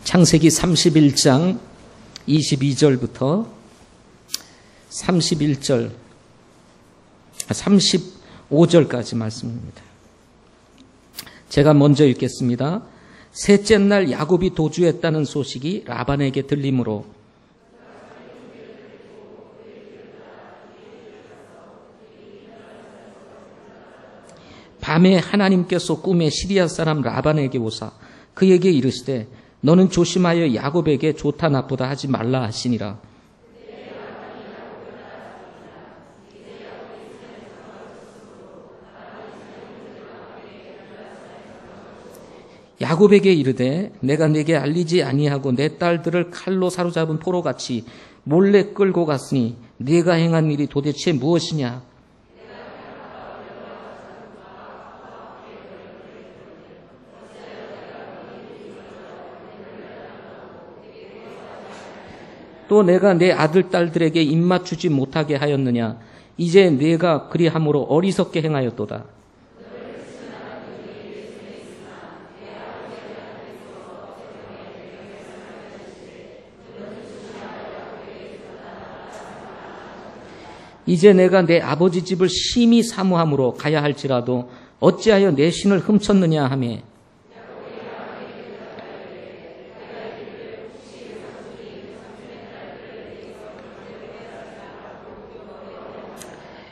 창세기 31장 22절부터 35절까지 말씀입니다. 제가 먼저 읽겠습니다. 셋째 날 야곱이 도주했다는 소식이 라반에게 들림으로 밤에 하나님께서 꿈에 시리아 사람 라반에게 오사 그에게 이르시되 너는 조심하여 야곱에게 좋다 나쁘다 하지 말라 하시니라. 야곱에게 이르되 내가 네게 알리지 아니하고 내 딸들을 칼로 사로잡은 포로같이 몰래 끌고 갔으니 네가 행한 일이 도대체 무엇이냐? 또 내가 내 아들 딸들에게 입맞추지 못하게 하였느냐? 이제 네가 그리함으로 어리석게 행하였도다. 이제 내가 내 아버지 집을 심히 사모함으로 가야 할지라도 어찌하여 내 신을 훔쳤느냐 하며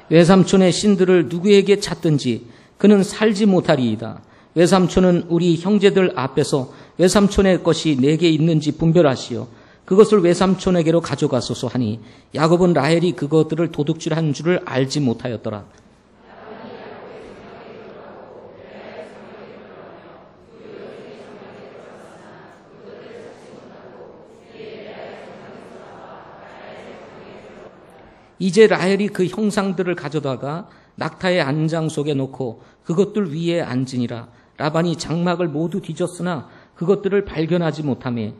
외삼촌의 신들을 누구에게 찾든지 그는 살지 못하리이다. 외삼촌은 우리 형제들 앞에서 외삼촌의 것이 내게 있는지 분별하시오. 그것을 외삼촌에게로 가져가소서 하니 야곱은 라헬이 그것들을 도둑질한 줄을 알지 못하였더라. 이제 라헬이 그 형상들을 가져다가 낙타의 안장 속에 놓고 그것들 위에 앉으니라. 라반이 장막을 모두 뒤졌으나 그것들을 발견하지 못하며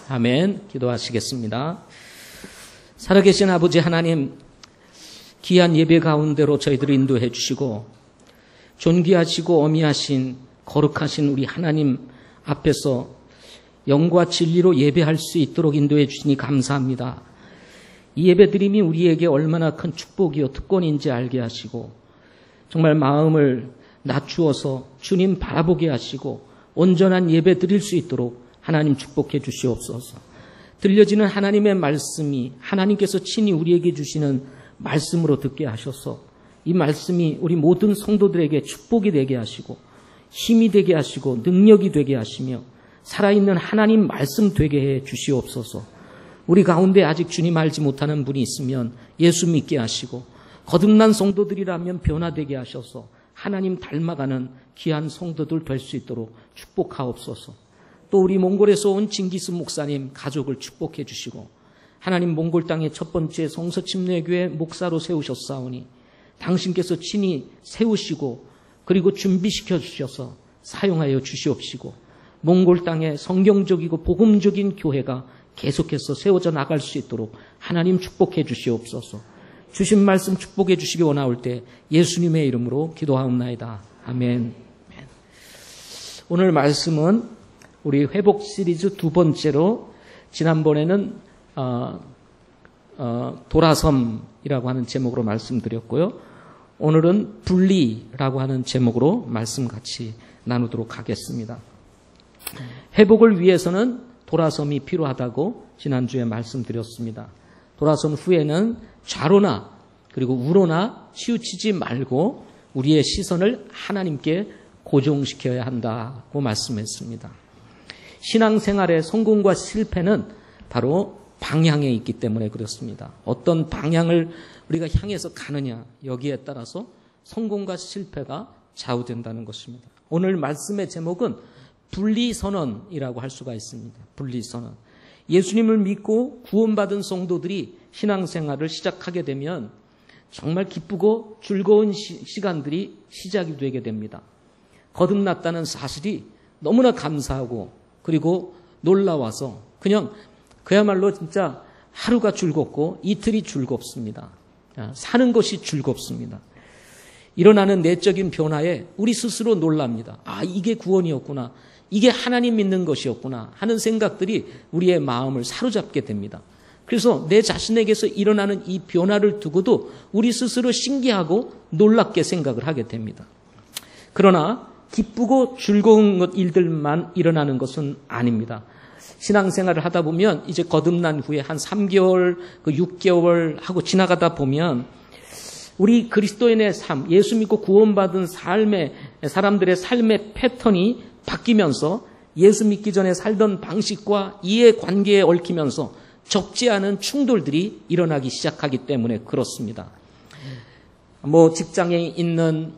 아멘. 기도하시겠습니다. 살아계신 아버지 하나님, 귀한 예배 가운데로 저희들을 인도해 주시고 존귀하시고 어미하신 거룩하신 우리 하나님 앞에서 영과 진리로 예배할 수 있도록 인도해 주시니 감사합니다. 이 예배드림이 우리에게 얼마나 큰 축복이요 특권인지 알게 하시고 정말 마음을 낮추어서 주님 바라보게 하시고 온전한 예배 드릴 수 있도록 하나님 축복해 주시옵소서. 들려지는 하나님의 말씀이 하나님께서 친히 우리에게 주시는 말씀으로 듣게 하셔서 이 말씀이 우리 모든 성도들에게 축복이 되게 하시고 힘이 되게 하시고 능력이 되게 하시며 살아있는 하나님 말씀 되게 해 주시옵소서. 우리 가운데 아직 주님 알지 못하는 분이 있으면 예수 믿게 하시고 거듭난 성도들이라면 변화되게 하셔서 하나님 닮아가는 귀한 성도들 될 수 있도록 축복하옵소서. 또 우리 몽골에서 온 징기스 목사님 가족을 축복해 주시고 하나님 몽골 땅의 첫 번째 성서침례교회 목사로 세우셨사오니 당신께서 친히 세우시고 그리고 준비시켜 주셔서 사용하여 주시옵시고 몽골 땅에 성경적이고 복음적인 교회가 계속해서 세워져 나갈 수 있도록 하나님 축복해 주시옵소서. 주신 말씀 축복해 주시기 원하올 때 예수님의 이름으로 기도하옵나이다. 아멘. 오늘 말씀은 우리 회복 시리즈 두 번째로 지난번에는 돌아섬이라고 하는 제목으로 말씀드렸고요. 오늘은 분리라고 하는 제목으로 말씀 같이 나누도록 하겠습니다. 회복을 위해서는 돌아섬이 필요하다고 지난주에 말씀드렸습니다. 돌아섬 후에는 좌로나 그리고 우로나 치우치지 말고 우리의 시선을 하나님께 고정시켜야 한다고 말씀했습니다. 신앙생활의 성공과 실패는 바로 방향에 있기 때문에 그렇습니다. 어떤 방향을 우리가 향해서 가느냐 여기에 따라서 성공과 실패가 좌우된다는 것입니다. 오늘 말씀의 제목은 분리선언이라고 할 수가 있습니다. 분리선언. 예수님을 믿고 구원받은 성도들이 신앙생활을 시작하게 되면 정말 기쁘고 즐거운 시간들이 시작이 되게 됩니다. 거듭났다는 사실이 너무나 감사하고 그리고 놀라워서 그냥 그야말로 진짜 하루가 즐겁고 이틀이 즐겁습니다. 사는 것이 즐겁습니다. 일어나는 내적인 변화에 우리 스스로 놀랍니다. 아, 이게 구원이었구나. 이게 하나님 믿는 것이었구나 하는 생각들이 우리의 마음을 사로잡게 됩니다. 그래서 내 자신에게서 일어나는 이 변화를 두고도 우리 스스로 신기하고 놀랍게 생각을 하게 됩니다. 그러나 기쁘고 즐거운 일들만 일어나는 것은 아닙니다. 신앙생활을 하다 보면 이제 거듭난 후에 한 3개월, 6개월 하고 지나가다 보면 우리 그리스도인의 삶, 예수 믿고 구원받은 사람들의 삶의 패턴이 바뀌면서 예수 믿기 전에 살던 방식과 이해 관계에 얽히면서 적지 않은 충돌들이 일어나기 시작하기 때문에 그렇습니다. 직장에 있는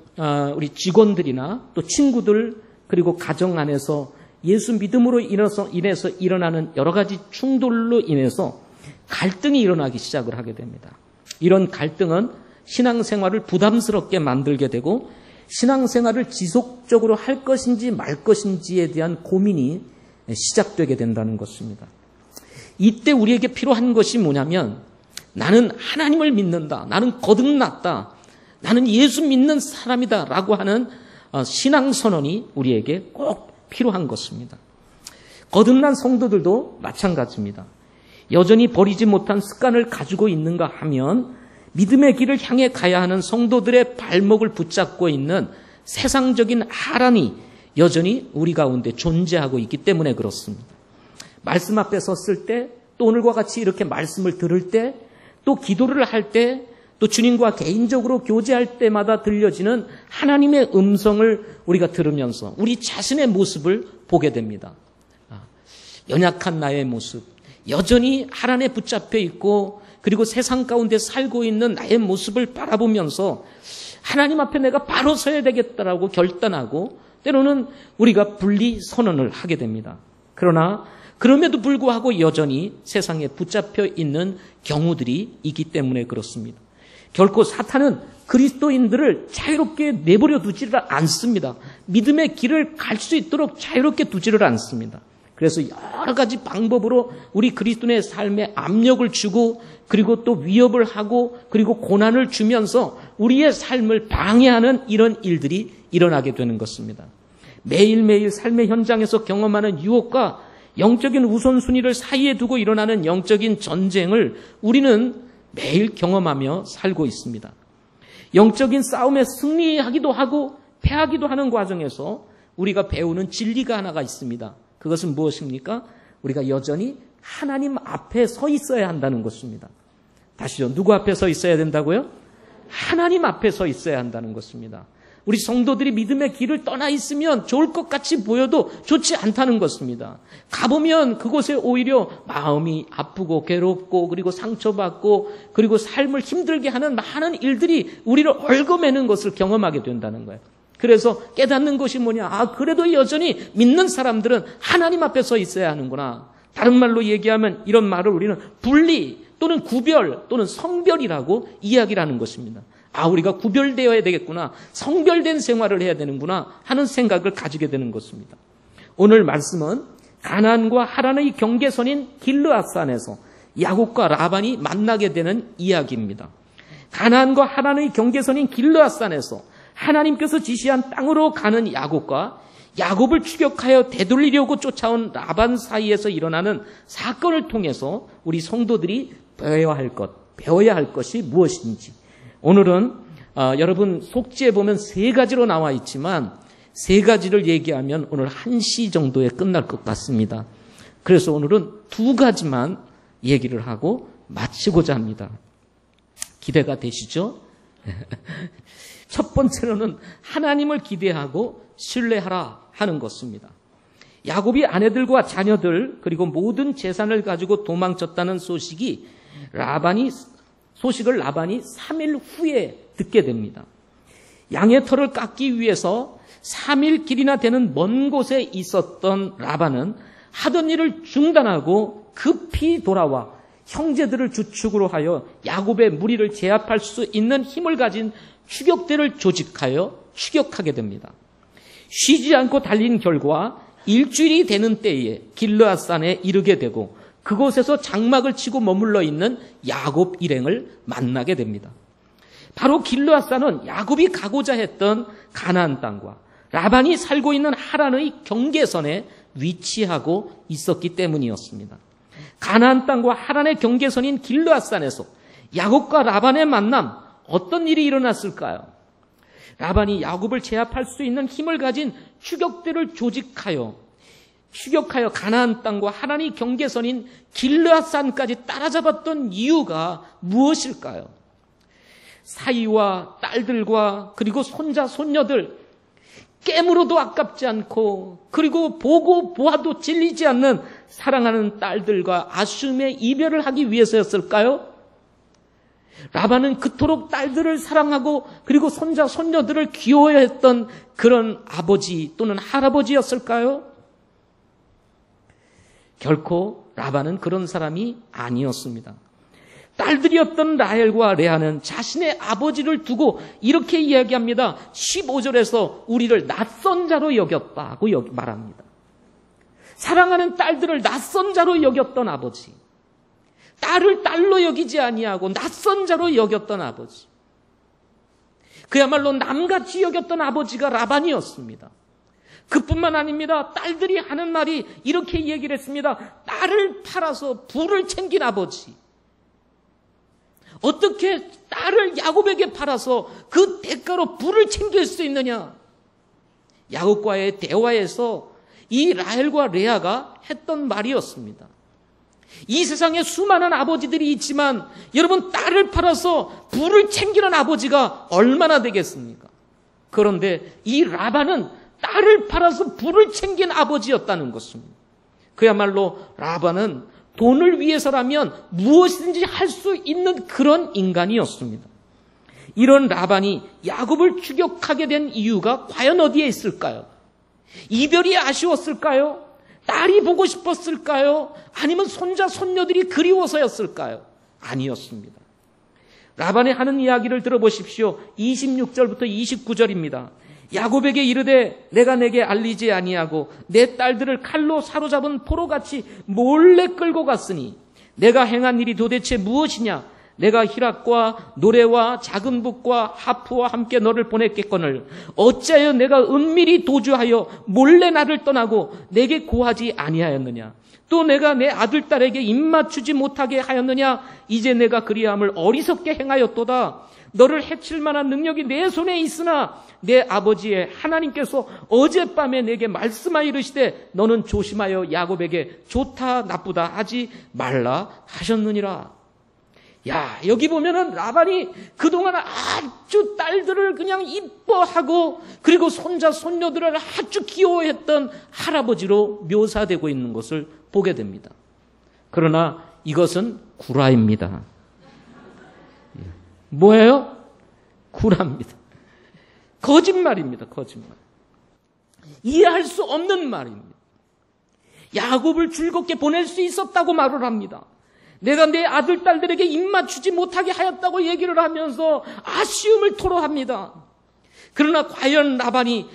우리 직원들이나 또 친구들 그리고 가정 안에서 예수 믿음으로 인해서 일어나는 여러 가지 충돌로 인해서 갈등이 일어나기 시작을 하게 됩니다. 이런 갈등은 신앙생활을 부담스럽게 만들게 되고 신앙생활을 지속적으로 할 것인지 말 것인지에 대한 고민이 시작되게 된다는 것입니다. 이때 우리에게 필요한 것이 뭐냐면 나는 하나님을 믿는다. 나는 거듭났다. 나는 예수 믿는 사람이다 라고 하는 신앙선언이 우리에게 꼭 필요한 것입니다. 거듭난 성도들도 마찬가지입니다. 여전히 버리지 못한 습관을 가지고 있는가 하면 믿음의 길을 향해 가야 하는 성도들의 발목을 붙잡고 있는 세상적인 하란이 여전히 우리 가운데 존재하고 있기 때문에 그렇습니다. 말씀 앞에 섰을 때, 또 오늘과 같이 이렇게 말씀을 들을 때, 또 기도를 할 때, 또 주님과 개인적으로 교제할 때마다 들려지는 하나님의 음성을 우리가 들으면서 우리 자신의 모습을 보게 됩니다. 연약한 나의 모습, 여전히 하란에 붙잡혀 있고 그리고 세상 가운데 살고 있는 나의 모습을 바라보면서 하나님 앞에 내가 바로 서야 되겠다라고 결단하고 때로는 우리가 분리 선언을 하게 됩니다. 그러나 그럼에도 불구하고 여전히 세상에 붙잡혀 있는 경우들이 있기 때문에 그렇습니다. 결코 사탄은 그리스도인들을 자유롭게 내버려 두지를 않습니다. 믿음의 길을 갈 수 있도록 자유롭게 두지를 않습니다. 그래서 여러 가지 방법으로 우리 그리스도인의 삶에 압력을 주고 그리고 또 위협을 하고 그리고 고난을 주면서 우리의 삶을 방해하는 이런 일들이 일어나게 되는 것입니다. 매일매일 삶의 현장에서 경험하는 유혹과 영적인 우선순위를 사이에 두고 일어나는 영적인 전쟁을 우리는 매일 경험하며 살고 있습니다. 영적인 싸움에 승리하기도 하고 패하기도 하는 과정에서 우리가 배우는 진리가 하나가 있습니다. 그것은 무엇입니까? 우리가 여전히 하나님 앞에 서 있어야 한다는 것입니다. 다시요. 누구 앞에 서 있어야 된다고요? 하나님 앞에 서 있어야 한다는 것입니다. 우리 성도들이 믿음의 길을 떠나 있으면 좋을 것 같이 보여도 좋지 않다는 것입니다. 가보면 그곳에 오히려 마음이 아프고 괴롭고 그리고 상처받고 그리고 삶을 힘들게 하는 많은 일들이 우리를 얽어매는 것을 경험하게 된다는 거예요. 그래서 깨닫는 것이 뭐냐? 아, 그래도 여전히 믿는 사람들은 하나님 앞에 서 있어야 하는구나. 다른 말로 얘기하면 이런 말을 우리는 분리 또는 구별 또는 성별이라고 이야기를 하는 것입니다. 아, 우리가 구별되어야 되겠구나. 성별된 생활을 해야 되는구나 하는 생각을 가지게 되는 것입니다. 오늘 말씀은 가나안과 하란의 경계선인 길르앗산에서 야곱과 라반이 만나게 되는 이야기입니다. 가나안과 하란의 경계선인 길르앗산에서 하나님께서 지시한 땅으로 가는 야곱과 야곱을 추격하여 되돌리려고 쫓아온 라반 사이에서 일어나는 사건을 통해서 우리 성도들이 배워야 할 것이 무엇인지 오늘은 여러분 속지에 보면 3가지로 나와 있지만 3가지를 얘기하면 오늘 1시 정도에 끝날 것 같습니다. 그래서 오늘은 2가지만 얘기를 하고 마치고자 합니다. 기대가 되시죠? 첫 번째로는 하나님을 기대하고 신뢰하라 하는 것입니다. 야곱이 아내들과 자녀들 그리고 모든 재산을 가지고 도망쳤다는 소식을 라반이 3일 후에 듣게 됩니다. 양의 털을 깎기 위해서 3일 길이나 되는 먼 곳에 있었던 라반은 하던 일을 중단하고 급히 돌아와 형제들을 주축으로 하여 야곱의 무리를 제압할 수 있는 힘을 가진 추격대를 조직하여 추격하게 됩니다. 쉬지 않고 달린 결과 일주일이 되는 때에 길르앗산에 이르게 되고 그곳에서 장막을 치고 머물러 있는 야곱 일행을 만나게 됩니다. 바로 길르앗산은 야곱이 가고자 했던 가나안 땅과 라반이 살고 있는 하란의 경계선에 위치하고 있었기 때문이었습니다. 가나안 땅과 하란의 경계선인 길르앗산에서 야곱과 라반의 만남, 어떤 일이 일어났을까요? 라반이 야곱을 제압할 수 있는 힘을 가진 추격대를 조직하여 가나안 땅과 하란의 경계선인 길르앗산까지 따라잡았던 이유가 무엇일까요? 사위와 딸들과 그리고 손자, 손녀들, 깨물어도 아깝지 않고 그리고 보고 보아도 질리지 않는 사랑하는 딸들과 아쉬움의 이별을 하기 위해서였을까요? 라반은 그토록 딸들을 사랑하고 그리고 손자, 손녀들을 귀여워했던 그런 아버지 또는 할아버지였을까요? 결코 라반은 그런 사람이 아니었습니다. 딸들이었던 라헬과 레아는 자신의 아버지를 두고 이렇게 이야기합니다. 15절에서 우리를 낯선 자로 여겼다고 말합니다. 사랑하는 딸들을 낯선 자로 여겼던 아버지, 딸을 딸로 여기지 아니하고 낯선 자로 여겼던 아버지, 그야말로 남같이 여겼던 아버지가 라반이었습니다. 그뿐만 아닙니다. 딸들이 하는 말이 이렇게 얘기를 했습니다. 딸을 팔아서 부를 챙긴 아버지. 어떻게 딸을 야곱에게 팔아서 그 대가로 부를 챙길 수 있느냐? 야곱과의 대화에서 이 라헬과 레아가 했던 말이었습니다. 이 세상에 수많은 아버지들이 있지만 여러분, 딸을 팔아서 부를 챙기는 아버지가 얼마나 되겠습니까? 그런데 이 라반은 딸을 팔아서 부를 챙긴 아버지였다는 것입니다. 그야말로 라반은 돈을 위해서라면 무엇이든지 할 수 있는 그런 인간이었습니다. 이런 라반이 야곱을 추격하게 된 이유가 과연 어디에 있을까요? 이별이 아쉬웠을까요? 딸이 보고 싶었을까요? 아니면 손자, 손녀들이 그리워서였을까요? 아니었습니다. 라반이 하는 이야기를 들어보십시오. 26절부터 29절입니다. 야곱에게 이르되 내가 내게 알리지 아니하고 내 딸들을 칼로 사로잡은 포로같이 몰래 끌고 갔으니 내가 행한 일이 도대체 무엇이냐? 내가 희락과 노래와 작은 북과 하프와 함께 너를 보냈겠거늘 어찌하여 내가 은밀히 도주하여 몰래 나를 떠나고 내게 고하지 아니하였느냐? 또 내가 내 아들 딸에게 입맞추지 못하게 하였느냐? 이제 내가 그리함을 어리석게 행하였도다. 너를 해칠 만한 능력이 내 손에 있으나 내 아버지의 하나님께서 어젯밤에 내게 말씀하여 이르시되 너는 조심하여 야곱에게 좋다 나쁘다 하지 말라 하셨느니라. 야, 여기 보면은 라반이 그동안 아주 딸들을 그냥 이뻐하고 그리고 손자 손녀들을 아주 귀여워했던 할아버지로 묘사되고 있는 것을 보게 됩니다. 그러나 이것은 구라입니다. 뭐예요? 구라입니다. 거짓말입니다. 거짓말. 이해할 수 없는 말입니다. 야곱을 즐겁게 보낼 수 있었다고 말을 합니다. 내가 내 아들, 딸들에게 입맞추지 못하게 하였다고 얘기를 하면서 아쉬움을 토로합니다. 그러나 과연 라반이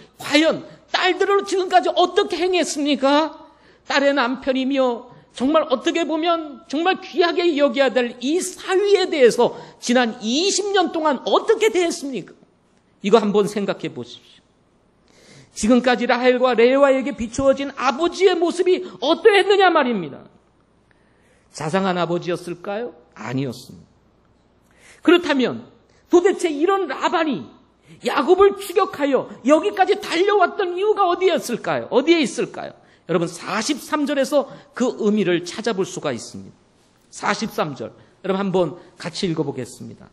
딸들을 지금까지 어떻게 행했습니까? 딸의 남편이며 정말 어떻게 보면 정말 귀하게 여겨야 될 이 사위에 대해서 지난 20년 동안 어떻게 대했습니까? 이거 한번 생각해 보십시오. 지금까지 라헬과 레아에게 비추어진 아버지의 모습이 어떠했느냐 말입니다. 자상한 아버지였을까요? 아니었습니다. 그렇다면 도대체 이런 라반이 야곱을 추격하여 여기까지 달려왔던 이유가 어디에 있을까요? 여러분 43절에서 그 의미를 찾아볼 수가 있습니다. 43절 여러분 한번 같이 읽어보겠습니다.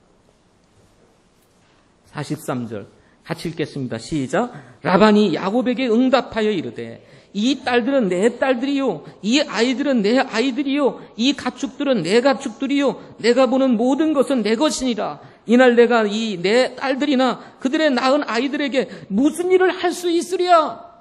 43절 같이 읽겠습니다. 시작. 라반이 야곱에게 응답하여 이르되 이 딸들은 내 딸들이요 이 아이들은 내 아이들이요 이 가축들은 내 가축들이요 내가 보는 모든 것은 내 것이니라. 이날 내가 이 내 딸들이나 그들의 낳은 아이들에게 무슨 일을 할 수 있으랴.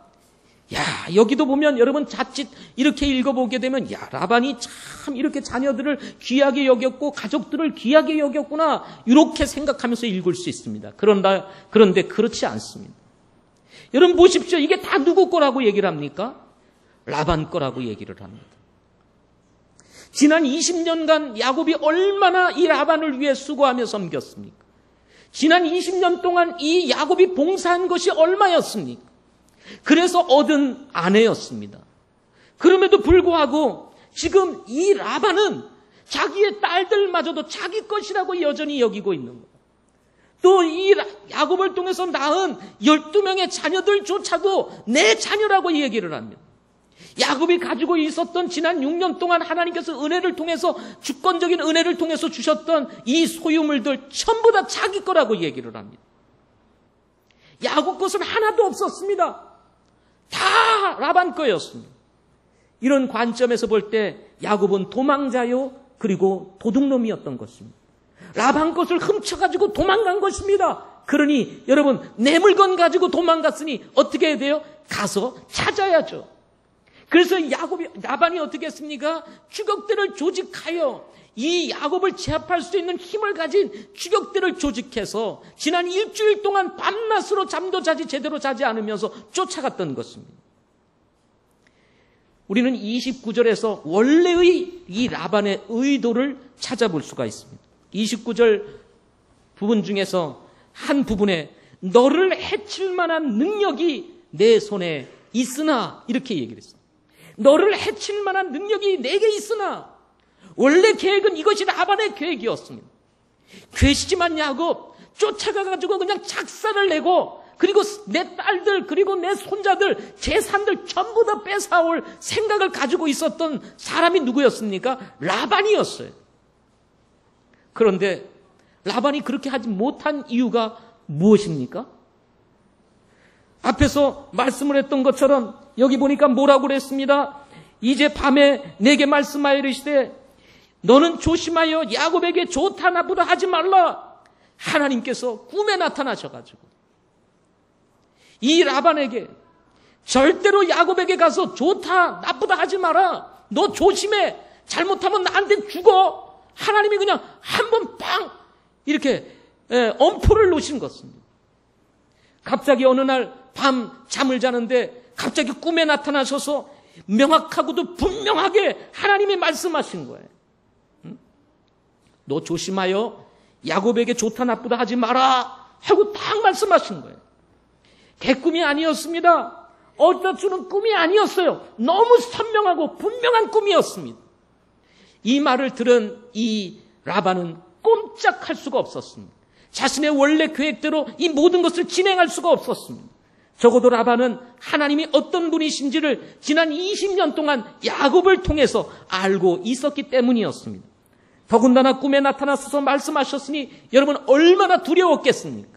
야, 여기도 보면 여러분 자칫 이렇게 읽어보게 되면 야, 라반이 참 이렇게 자녀들을 귀하게 여겼고 가족들을 귀하게 여겼구나 이렇게 생각하면서 읽을 수 있습니다. 그런데 그렇지 않습니다. 여러분 보십시오. 이게 다 누구 거라고 얘기를 합니까? 라반 거라고 얘기를 합니다. 지난 20년간 야곱이 얼마나 이 라반을 위해 수고하며 섬겼습니까? 지난 20년 동안 이 야곱이 봉사한 것이 얼마였습니까? 그래서 얻은 아내였습니다. 그럼에도 불구하고 지금 이 라반은 자기의 딸들마저도 자기 것이라고 여전히 여기고 있는 거예요. 또 이 야곱을 통해서 낳은 12명의 자녀들조차도 내 자녀라고 얘기를 합니다. 야곱이 가지고 있었던 지난 6년 동안 하나님께서 은혜를 통해서, 주권적인 은혜를 통해서 주셨던 이 소유물들 전부 다 자기 거라고 얘기를 합니다. 야곱 것은 하나도 없었습니다. 다 라반 거였습니다. 이런 관점에서 볼 때 야곱은 도망자요, 그리고 도둑놈이었던 것입니다. 라반 것을 훔쳐가지고 도망간 것입니다. 그러니 여러분, 내 물건 가지고 도망갔으니 어떻게 해야 돼요? 가서 찾아야죠. 그래서 라반이 어떻게 했습니까? 추격대를 조직하여 이 야곱을 제압할 수 있는 힘을 가진 추격대를 조직해서 지난 일주일 동안 밤낮으로 잠도 제대로 자지 않으면서 쫓아갔던 것입니다. 우리는 29절에서 원래의 이 라반의 의도를 찾아볼 수가 있습니다. 29절 부분 중에서 한 부분에 너를 해칠 만한 능력이 내 손에 있으나, 이렇게 얘기를 했어요. 너를 해칠 만한 능력이 내게 있으나, 원래 계획은 이것이 라반의 계획이었습니다. 괘씸한 야곱 쫓아가가지고 그냥 작사를 내고, 그리고 내 딸들, 그리고 내 손자들, 재산들 전부 다 뺏어올 생각을 가지고 있었던 사람이 누구였습니까? 라반이었어요. 그런데 라반이 그렇게 하지 못한 이유가 무엇입니까? 앞에서 말씀을 했던 것처럼 여기 보니까 뭐라고 그랬습니다. 이제 밤에 내게 말씀하여 이르시되 너는 조심하여 야곱에게 좋다 나쁘다 하지 말라. 하나님께서 꿈에 나타나셔가지고 이 라반에게 절대로 야곱에게 가서 좋다 나쁘다 하지 마라. 너 조심해. 잘못하면 나한테 죽어. 하나님이 그냥 한번 빵 이렇게 엄포를 놓으신 것입니다. 갑자기 어느 날 밤 잠을 자는데 갑자기 꿈에 나타나셔서 명확하고도 분명하게 하나님이 말씀하신 거예요. 너 조심하여 야곱에게 좋다 나쁘다 하지 마라 하고 딱 말씀하신 거예요. 개꿈이 아니었습니다. 어디다 주는 꿈이 아니었어요. 너무 선명하고 분명한 꿈이었습니다. 이 말을 들은 이 라반은 꼼짝할 수가 없었습니다. 자신의 원래 계획대로 이 모든 것을 진행할 수가 없었습니다. 적어도 라반은 하나님이 어떤 분이신지를 지난 20년 동안 야곱을 통해서 알고 있었기 때문이었습니다. 더군다나 꿈에 나타나셔서 말씀하셨으니 여러분 얼마나 두려웠겠습니까?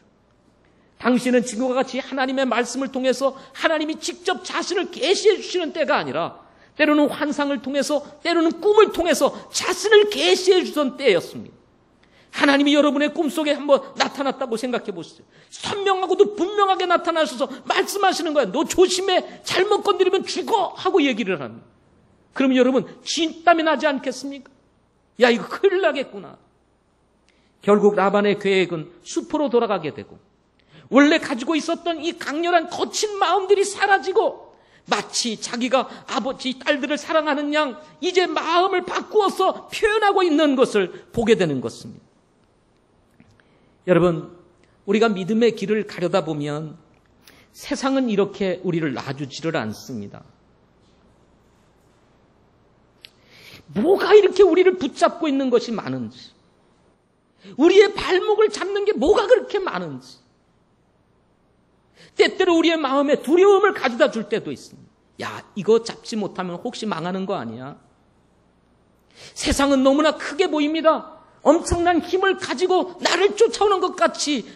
당신은 지금과 같이 하나님의 말씀을 통해서 하나님이 직접 자신을 계시해 주시는 때가 아니라 때로는 환상을 통해서, 때로는 꿈을 통해서 자신을 계시해 주던 때였습니다. 하나님이 여러분의 꿈속에 한번 나타났다고 생각해 보시죠. 선명하고도 분명하게 나타나셔서 말씀하시는 거야. 너 조심해. 잘못 건드리면 죽어. 하고 얘기를 합니다. 그러면 여러분 진땀이 나지 않겠습니까? 야, 이거 큰일 나겠구나. 결국 라반의 계획은 수포로 돌아가게 되고 원래 가지고 있었던 이 강렬한 거친 마음들이 사라지고 마치 자기가 아버지 딸들을 사랑하는 양 이제 마음을 바꾸어서 표현하고 있는 것을 보게 되는 것입니다. 여러분, 우리가 믿음의 길을 가려다 보면 세상은 이렇게 우리를 놔주지를 않습니다. 뭐가 이렇게 우리를 붙잡고 있는 것이 많은지, 우리의 발목을 잡는 게 뭐가 그렇게 많은지, 때때로 우리의 마음에 두려움을 가져다 줄 때도 있습니다. 야, 이거 잡지 못하면 혹시 망하는 거 아니야? 세상은 너무나 크게 보입니다. 엄청난 힘을 가지고 나를 쫓아오는 것 같이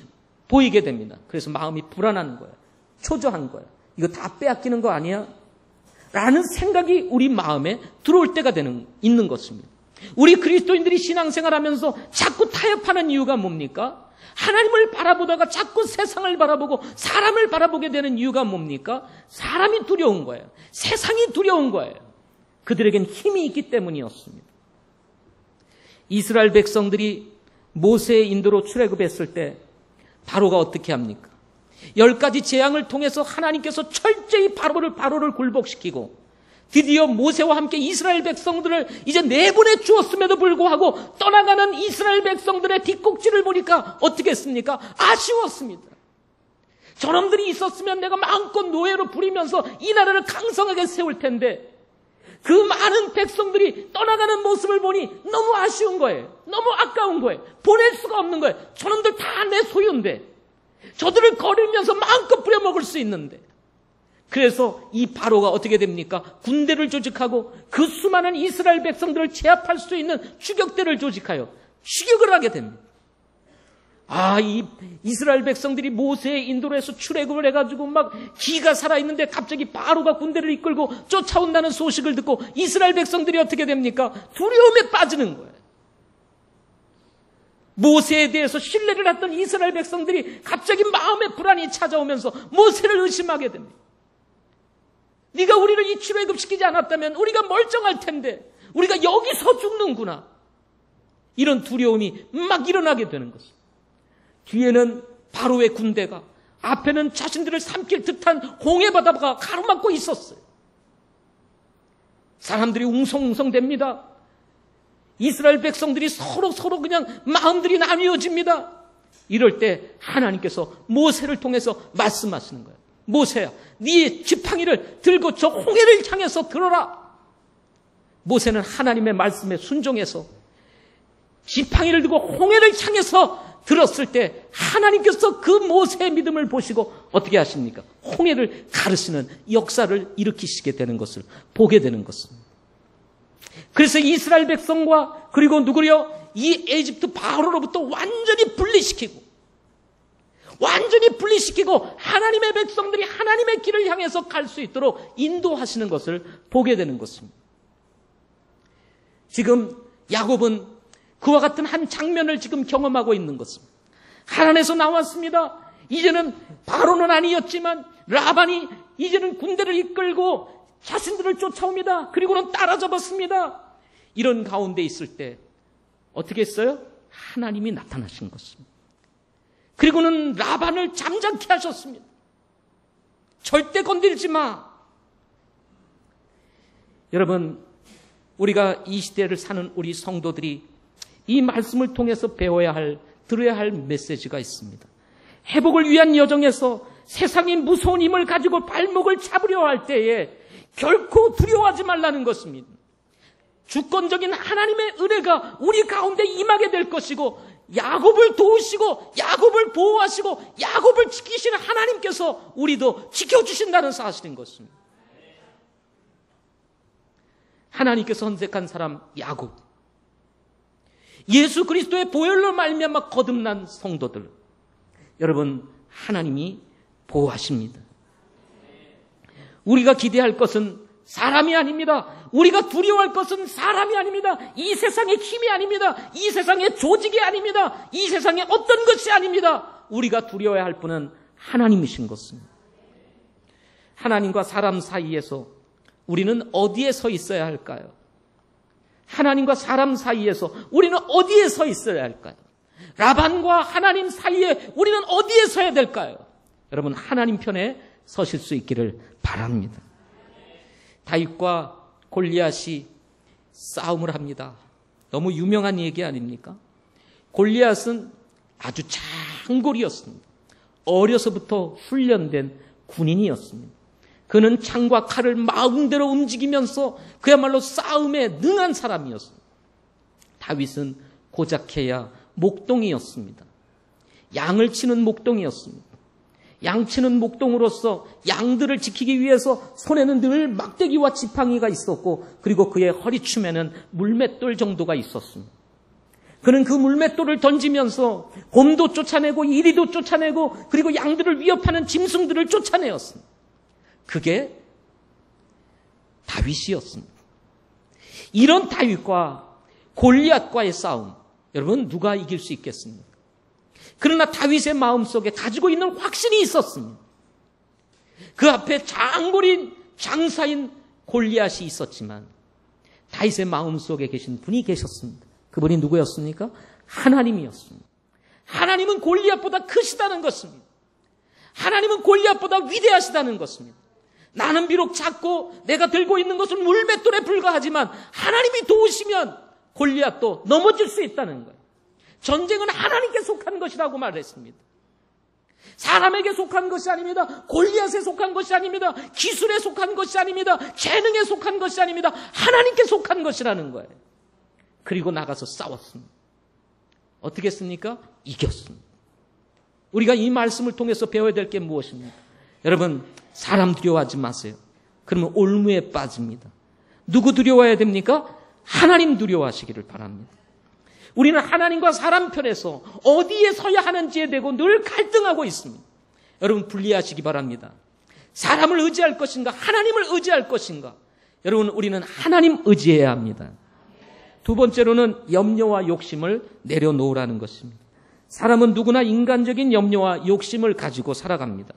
보이게 됩니다. 그래서 마음이 불안한 거야. 초조한 거야. 이거 다 빼앗기는 거 아니야? 라는 생각이 우리 마음에 들어올 때가 있는 것입니다. 우리 그리스도인들이 신앙생활하면서 자꾸 타협하는 이유가 뭡니까? 하나님을 바라보다가 자꾸 세상을 바라보고 사람을 바라보게 되는 이유가 뭡니까? 사람이 두려운 거예요. 세상이 두려운 거예요. 그들에겐 힘이 있기 때문이었습니다. 이스라엘 백성들이 모세의 인도로 출애굽했을 때 바로가 어떻게 합니까? 10가지 재앙을 통해서 하나님께서 철저히 바로를 굴복시키고 드디어 모세와 함께 이스라엘 백성들을 이제 내보내 주었음에도 불구하고 떠나가는 이스라엘 백성들의 뒷꼭지를 보니까 어떻게 했습니까? 아쉬웠습니다. 저놈들이 있었으면 내가 마음껏 노예로 부리면서 이 나라를 강성하게 세울 텐데 그 많은 백성들이 떠나가는 모습을 보니 너무 아쉬운 거예요. 너무 아까운 거예요. 보낼 수가 없는 거예요. 저놈들 다 내 소유인데 저들을 거르면서 마음껏 부려먹을 수 있는데. 그래서 이 바로가 어떻게 됩니까? 군대를 조직하고 그 수많은 이스라엘 백성들을 제압할 수 있는 추격대를 조직하여 추격을 하게 됩니다. 이 이스라엘 백성들이 모세의 인도로 해서 출애굽을 해가지고 막 기가 살아있는데 갑자기 바로가 군대를 이끌고 쫓아온다는 소식을 듣고 이스라엘 백성들이 어떻게 됩니까? 두려움에 빠지는 거예요. 모세에 대해서 신뢰를 했던 이스라엘 백성들이 갑자기 마음의 불안이 찾아오면서 모세를 의심하게 됩니다. 네가 우리를 이 출애굽시키지 않았다면 우리가 멀쩡할 텐데 우리가 여기서 죽는구나. 이런 두려움이 막 일어나게 되는 것입니다. 뒤에는 바로의 군대가, 앞에는 자신들을 삼킬 듯한 홍해바다가 가로막고 있었어요. 사람들이 웅성웅성됩니다. 이스라엘 백성들이 서로 그냥 마음들이 나뉘어집니다. 이럴 때 하나님께서 모세를 통해서 말씀하시는 거예요. 모세야, 네 지팡이를 들고 저 홍해를 향해서 들어라. 모세는 하나님의 말씀에 순종해서 지팡이를 들고 홍해를 향해서 들었을 때 하나님께서 그 모세의 믿음을 보시고 어떻게 하십니까? 홍해를 가르시는 역사를 일으키시게 되는 것을 보게 되는 것입니다. 그래서 이스라엘 백성과 그리고 누구요? 이 에집트 바로로부터 완전히 분리시키고 하나님의 백성들이 하나님의 길을 향해서 갈 수 있도록 인도하시는 것을 보게 되는 것입니다. 지금 야곱은 그와 같은 한 장면을 지금 경험하고 있는 것입니다. 하란에서 나왔습니다. 이제는 바로는 아니었지만 라반이 이제는 군대를 이끌고 자신들을 쫓아옵니다. 그리고는 따라잡았습니다. 이런 가운데 있을 때 어떻게 했어요? 하나님이 나타나신 것입니다. 그리고는 라반을 잠잠케 하셨습니다. 절대 건들지 마. 여러분, 우리가 이 시대를 사는 우리 성도들이 이 말씀을 통해서 배워야 할, 들어야 할 메시지가 있습니다. 회복을 위한 여정에서 세상이 무서운 힘을 가지고 발목을 잡으려 할 때에 결코 두려워하지 말라는 것입니다. 주권적인 하나님의 은혜가 우리 가운데 임하게 될 것이고 야곱을 도우시고 야곱을 보호하시고 야곱을 지키시는 하나님께서 우리도 지켜주신다는 사실인 것입니다. 하나님께서 선택한 사람 야곱, 예수 그리스도의 보혈로 말미암아 거듭난 성도들, 여러분 하나님이 보호하십니다. 우리가 기대할 것은 사람이 아닙니다. 우리가 두려워할 것은 사람이 아닙니다. 이 세상의 힘이 아닙니다. 이 세상의 조직이 아닙니다. 이 세상의 어떤 것이 아닙니다. 우리가 두려워야 할 분은 하나님이신 것입니다. 하나님과 사람 사이에서 우리는 어디에 서 있어야 할까요? 하나님과 사람 사이에서 우리는 어디에 서 있어야 할까요? 라반과 하나님 사이에 우리는 어디에 서야 될까요? 여러분, 하나님 편에 서실 수 있기를 바랍니다. 다윗과 골리앗이 싸움을 합니다. 너무 유명한 얘기 아닙니까? 골리앗은 아주 장골이었습니다. 어려서부터 훈련된 군인이었습니다. 그는 창과 칼을 마음대로 움직이면서 그야말로 싸움에 능한 사람이었습니다. 다윗은 고작해야 목동이었습니다. 양을 치는 목동이었습니다. 양치는 목동으로서 양들을 지키기 위해서 손에는 늘 막대기와 지팡이가 있었고 그리고 그의 허리춤에는 물맷돌 정도가 있었습니다. 그는 그 물맷돌을 던지면서 곰도 쫓아내고 이리도 쫓아내고 그리고 양들을 위협하는 짐승들을 쫓아내었습니다. 그게 다윗이었습니다. 이런 다윗과 골리앗과의 싸움, 여러분 누가 이길 수 있겠습니까? 그러나 다윗의 마음속에 가지고 있는 확신이 있었습니다. 그 앞에 장골인 장사인 골리앗이 있었지만 다윗의 마음속에 계신 분이 계셨습니다. 그분이 누구였습니까? 하나님이었습니다. 하나님은 골리앗보다 크시다는 것입니다. 하나님은 골리앗보다 위대하시다는 것입니다. 나는 비록 작고 내가 들고 있는 것은 물맷돌에 불과하지만 하나님이 도우시면 골리앗도 넘어질 수 있다는 거예요. 전쟁은 하나님께 속한 것이라고 말했습니다. 사람에게 속한 것이 아닙니다. 골리앗에 속한 것이 아닙니다. 기술에 속한 것이 아닙니다. 재능에 속한 것이 아닙니다. 하나님께 속한 것이라는 거예요. 그리고 나가서 싸웠습니다. 어떻게 했습니까? 이겼습니다. 우리가 이 말씀을 통해서 배워야 될 게 무엇입니까? 여러분, 사람 두려워하지 마세요. 그러면 올무에 빠집니다. 누구 두려워해야 됩니까? 하나님 두려워하시기를 바랍니다. 우리는 하나님과 사람 편에서 어디에 서야 하는지에 대고 늘 갈등하고 있습니다. 여러분, 분리하시기 바랍니다. 사람을 의지할 것인가, 하나님을 의지할 것인가? 여러분, 우리는 하나님 의지해야 합니다. 두 번째로는 염려와 욕심을 내려놓으라는 것입니다. 사람은 누구나 인간적인 염려와 욕심을 가지고 살아갑니다.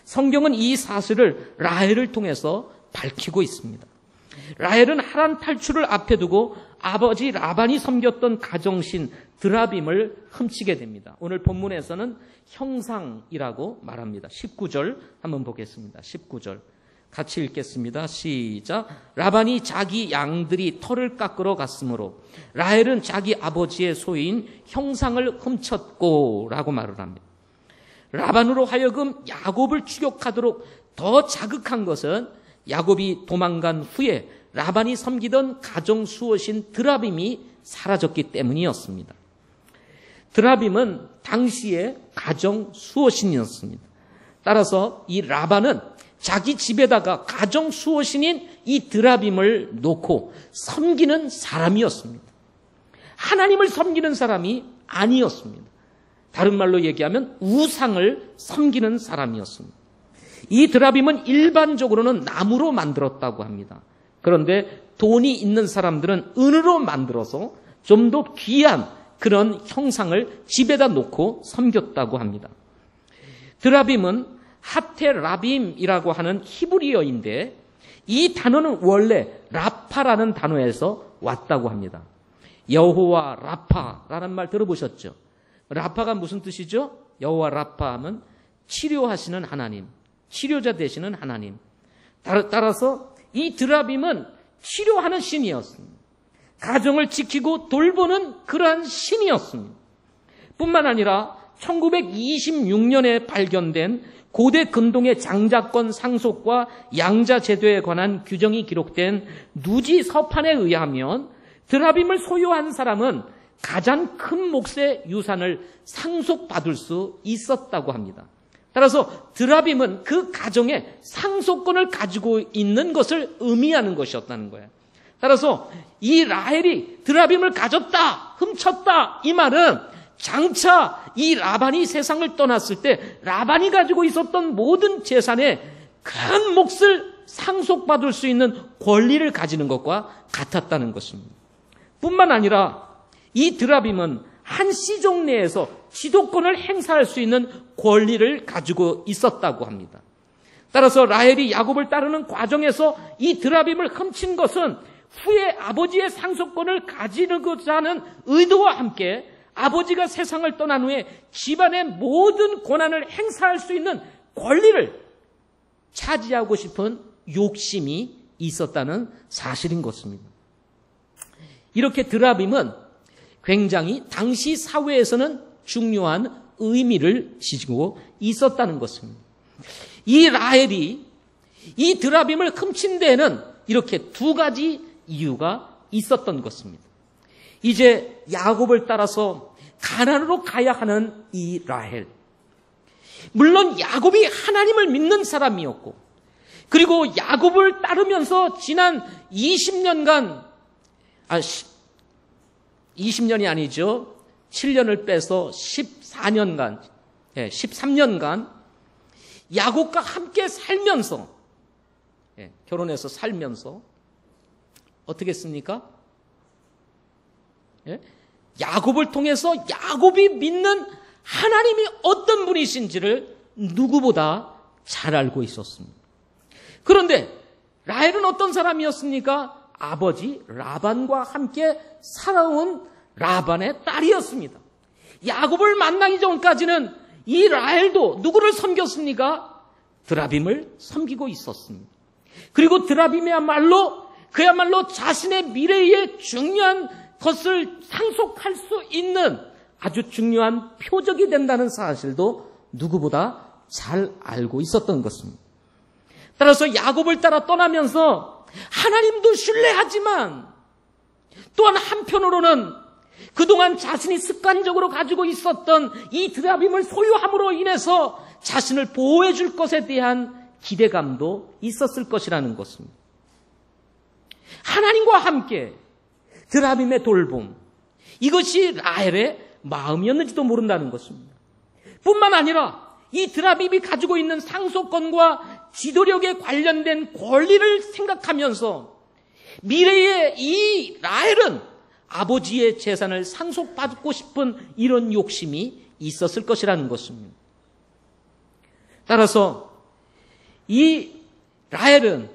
성경은 이 사실을 라헬을 통해서 밝히고 있습니다. 라헬은 하란 탈출을 앞에 두고 아버지 라반이 섬겼던 가정신 드라빔을 훔치게 됩니다. 오늘 본문에서는 형상이라고 말합니다. 19절 한번 보겠습니다. 19절 같이 읽겠습니다. 시작. 라반이 자기 양들이 털을 깎으러 갔으므로 라헬은 자기 아버지의 소유인 형상을 훔쳤고 라고 말을 합니다. 라반으로 하여금 야곱을 추격하도록 더 자극한 것은 야곱이 도망간 후에 라반이 섬기던 가정 수호신 드라빔이 사라졌기 때문이었습니다. 드라빔은 당시의 가정 수호신이었습니다. 따라서 이 라반은 자기 집에다가 가정 수호신인 이 드라빔을 놓고 섬기는 사람이었습니다. 하나님을 섬기는 사람이 아니었습니다. 다른 말로 얘기하면 우상을 섬기는 사람이었습니다. 이 드라빔은 일반적으로는 나무로 만들었다고 합니다. 그런데 돈이 있는 사람들은 은으로 만들어서 좀 더 귀한 그런 형상을 집에다 놓고 섬겼다고 합니다. 드라빔은 하테라빔이라고 하는 히브리어인데 이 단어는 원래 라파라는 단어에서 왔다고 합니다. 여호와 라파라는 말 들어보셨죠? 라파가 무슨 뜻이죠? 여호와 라파 하면 치료하시는 하나님, 치료자 되시는 하나님. 따라서 이 드라빔은 치료하는 신이었습니다. 가정을 지키고 돌보는 그러한 신이었습니다. 뿐만 아니라 1926년에 발견된 고대 근동의 장자권 상속과 양자 제도에 관한 규정이 기록된 누지 서판에 의하면 드라빔을 소유한 사람은 가장 큰 몫의 유산을 상속받을 수 있었다고 합니다. 따라서 드라빔은 그 가정의 상속권을 가지고 있는 것을 의미하는 것이었다는 거예요. 따라서 이 라헬이 드라빔을 가졌다, 훔쳤다 이 말은 장차 이 라반이 세상을 떠났을 때 라반이 가지고 있었던 모든 재산의 큰 몫을 상속받을 수 있는 권리를 가지는 것과 같았다는 것입니다. 뿐만 아니라 이 드라빔은 한 시종 내에서 지도권을 행사할 수 있는 권리를 가지고 있었다고 합니다. 따라서 라헬이 야곱을 따르는 과정에서 이 드라빔을 훔친 것은 후에 아버지의 상속권을 가지고자 하는 의도와 함께 아버지가 세상을 떠난 후에 집안의 모든 권한을 행사할 수 있는 권리를 차지하고 싶은 욕심이 있었다는 사실인 것입니다. 이렇게 드라빔은 굉장히 당시 사회에서는 중요한 의미를 지니고 있었다는 것입니다. 이 라헬이 이 드라빔을 훔친 데에는 이렇게 두 가지 이유가 있었던 것입니다. 이제 야곱을 따라서 가나안으로 가야 하는 이 라헬. 물론 야곱이 하나님을 믿는 사람이었고 그리고 야곱을 따르면서 지난 20년간 20년이 아니죠. 7년을 빼서 14년간 13년간 야곱과 함께 살면서 결혼해서 살면서 어떻게 했습니까? 야곱을 통해서 야곱이 믿는 하나님이 어떤 분이신지를 누구보다 잘 알고 있었습니다. 그런데 라헬은 어떤 사람이었습니까? 아버지 라반과 함께 살아온 라반의 딸이었습니다. 야곱을 만나기 전까지는 이 라헬도 누구를 섬겼습니까? 드라빔을 섬기고 있었습니다. 그리고 드라빔이야말로 그야말로 자신의 미래의 중요한 것을 상속할 수 있는 아주 중요한 표적이 된다는 사실도 누구보다 잘 알고 있었던 것입니다. 따라서 야곱을 따라 떠나면서 하나님도 신뢰하지만 또한 한편으로는 그동안 자신이 습관적으로 가지고 있었던 이 드라빔을 소유함으로 인해서 자신을 보호해 줄 것에 대한 기대감도 있었을 것이라는 것입니다. 하나님과 함께 드라빔의 돌봄, 이것이 라헬의 마음이었는지도 모른다는 것입니다. 뿐만 아니라 이 드라빔이 가지고 있는 상속권과 지도력에 관련된 권리를 생각하면서 미래의 이 라헬은 아버지의 재산을 상속받고 싶은 이런 욕심이 있었을 것이라는 것입니다. 따라서 이 라헬은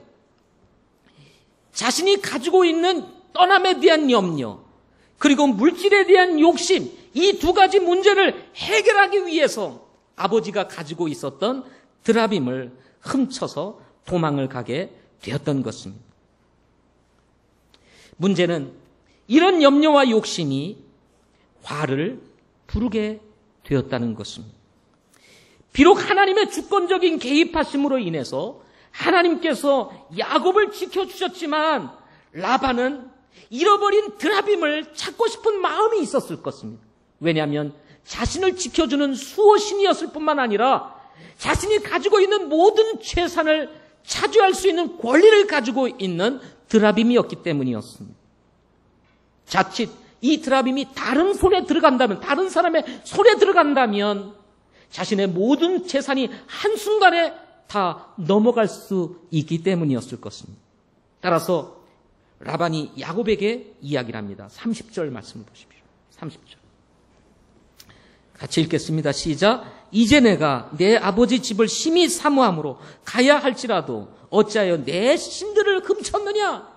자신이 가지고 있는 떠남에 대한 염려, 그리고 물질에 대한 욕심, 이 두 가지 문제를 해결하기 위해서 아버지가 가지고 있었던 드라빔을 훔쳐서 도망을 가게 되었던 것입니다. 문제는 이런 염려와 욕심이 화를 부르게 되었다는 것입니다. 비록 하나님의 주권적인 개입하심으로 인해서 하나님께서 야곱을 지켜주셨지만 라반은 잃어버린 드라빔을 찾고 싶은 마음이 있었을 것입니다. 왜냐하면 자신을 지켜주는 수호신이었을 뿐만 아니라 자신이 가지고 있는 모든 재산을 차지할 수 있는 권리를 가지고 있는 드라빔이었기 때문이었습니다. 자칫 이 드라빔이 다른 손에 들어간다면, 다른 사람의 손에 들어간다면 자신의 모든 재산이 한순간에 다 넘어갈 수 있기 때문이었을 것입니다. 따라서 라반이 야곱에게 이야기를 합니다. 30절 말씀을 보십시오. 30절. 같이 읽겠습니다. 시작. 이제 내가 내 아버지 집을 심히 사모함으로 가야 할지라도 어찌하여 내 신들을 훔쳤느냐?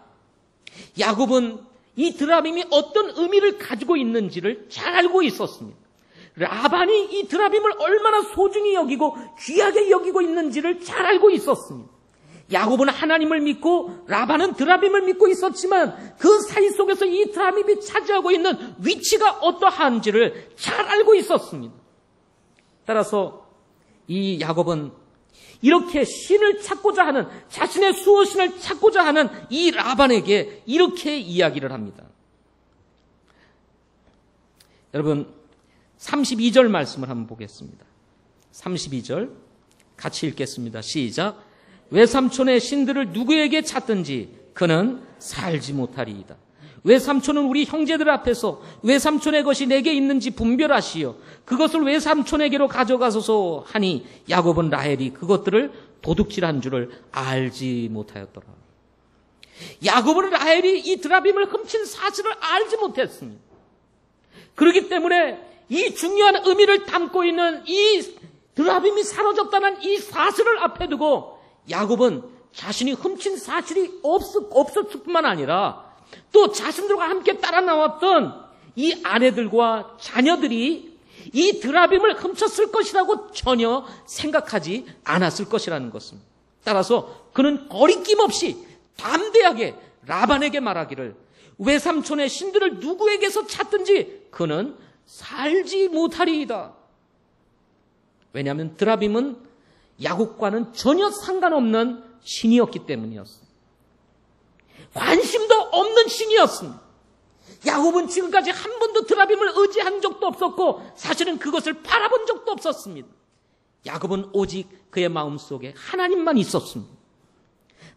야곱은 이 드라빔이 어떤 의미를 가지고 있는지를 잘 알고 있었습니다. 라반이 이 드라빔을 얼마나 소중히 여기고 귀하게 여기고 있는지를 잘 알고 있었습니다. 야곱은 하나님을 믿고 라반은 드라빔을 믿고 있었지만 그 사이 속에서 이 드라빔이 차지하고 있는 위치가 어떠한지를 잘 알고 있었습니다. 따라서 이 야곱은 이렇게 신을 찾고자 하는, 자신의 수호신을 찾고자 하는 이 라반에게 이렇게 이야기를 합니다. 여러분 32절 말씀을 한번 보겠습니다. 32절 같이 읽겠습니다. 시작. 외삼촌의 신들을 누구에게 찾든지 그는 살지 못하리이다. 외삼촌은 우리 형제들 앞에서 외삼촌의 것이 내게 있는지 분별하시오. 그것을 외삼촌에게로 가져가소서 하니 야곱은 라헬이 그것들을 도둑질한 줄을 알지 못하였더라. 야곱은 라헬이 이 드라빔을 훔친 사실을 알지 못했습니다. 그렇기 때문에 이 중요한 의미를 담고 있는 이 드라빔이 사라졌다는 이 사실을 앞에 두고 야곱은 자신이 훔친 사실이 없었을 뿐만 아니라 또 자신들과 함께 따라 나왔던 이 아내들과 자녀들이 이 드라빔을 훔쳤을 것이라고 전혀 생각하지 않았을 것이라는 것입니다. 따라서 그는 거리낌 없이 담대하게 라반에게 말하기를 외삼촌의 신들을 누구에게서 찾든지 그는 살지 못하리이다. 왜냐하면 드라빔은 야곱과는 전혀 상관없는 신이었기 때문이었습니다. 관심도 없는 신이었습니다. 야곱은 지금까지 한 번도 드라빔을 의지한 적도 없었고 사실은 그것을 바라본 적도 없었습니다. 야곱은 오직 그의 마음속에 하나님만 있었습니다.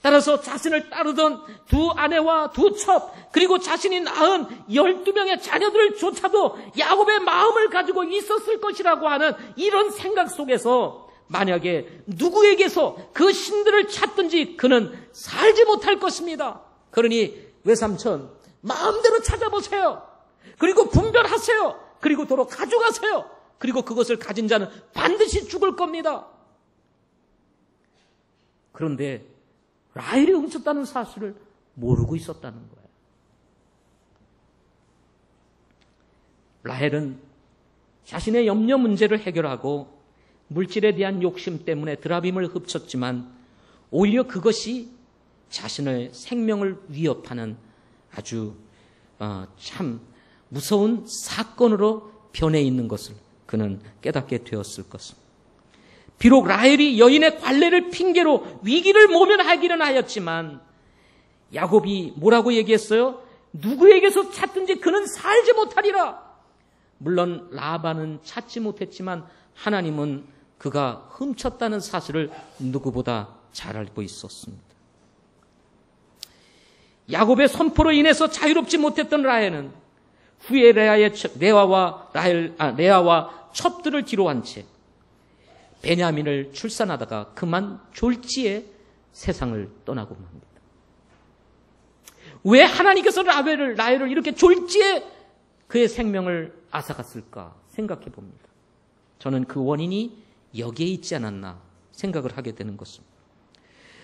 따라서 자신을 따르던 두 아내와 두 첩, 그리고 자신이 낳은 12명의 자녀들을 조차도 야곱의 마음을 가지고 있었을 것이라고 하는 이런 생각 속에서 만약에 누구에게서 그 신들을 찾든지 그는 살지 못할 것입니다. 그러니 외삼촌 마음대로 찾아보세요. 그리고 분별하세요. 그리고 도로 가져가세요. 그리고 그것을 가진 자는 반드시 죽을 겁니다. 그런데 라헬이 훔쳤다는 사실을 모르고 있었다는 거예요. 라헬은 자신의 염려 문제를 해결하고 물질에 대한 욕심 때문에 드라빔을 흡쳤지만 오히려 그것이 자신의 생명을 위협하는 아주 참 무서운 사건으로 변해 있는 것을 그는 깨닫게 되었을 것입니다. 비록 라헬이 여인의 관례를 핑계로 위기를 모면하기는 하였지만 야곱이 뭐라고 얘기했어요? 누구에게서 찾든지 그는 살지 못하리라. 물론 라반은 찾지 못했지만 하나님은 그가 훔쳤다는 사실을 누구보다 잘 알고 있었습니다. 야곱의 선포로 인해서 자유롭지 못했던 라헬은 후에 레아와 첩들을 뒤로 한 채 베냐민을 출산하다가 그만 졸지에 세상을 떠나고 맙니다. 왜 하나님께서 라헬을 이렇게 졸지에 그의 생명을 앗아갔을까 생각해 봅니다. 저는 그 원인이 여기에 있지 않았나 생각을 하게 되는 것입니다.